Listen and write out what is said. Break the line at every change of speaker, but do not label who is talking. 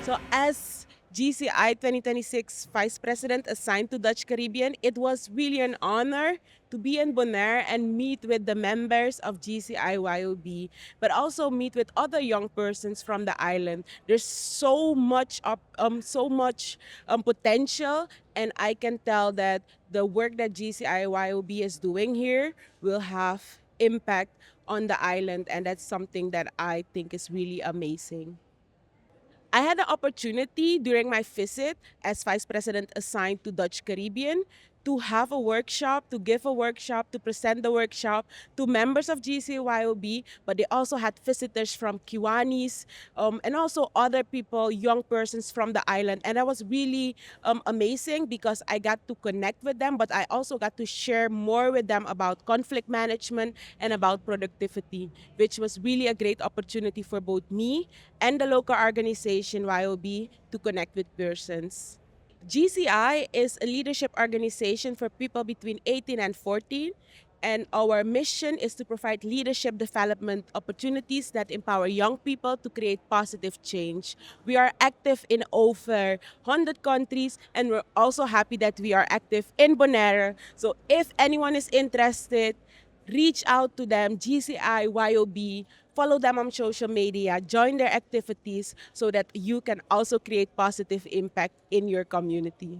So as JCI 2026 Vice President assigned to Dutch Caribbean, it was really an honor to be in Bonaire and meet with the members of JCI YUB, but also meet with other young persons from the island. There's so much potential, and I can tell that the work that JCI YUB is doing here will have impact on the island, and that's something that I think is really amazing. I had the opportunity during my visit as Vice President assigned to Dutch Caribbean to have a workshop, to give a workshop, to present the workshop to members of GCYOB, but they also had visitors from Kiwanis and also other people, young persons from the island. And that was really amazing because I got to connect with them, but I also got to share more with them about conflict management and about productivity, which was really a great opportunity for both me and the local organization YOB to connect with persons. GCI is a leadership organization for people between 18 and 14, and our mission is to provide leadership development opportunities that empower young people to create positive change. We are active in over 100 countries, and we're also happy that we are active in Boneiru. So if anyone is interested, reach out to them, GCI YOB, follow them on social media, join their activities so that you can also create positive impact in your community.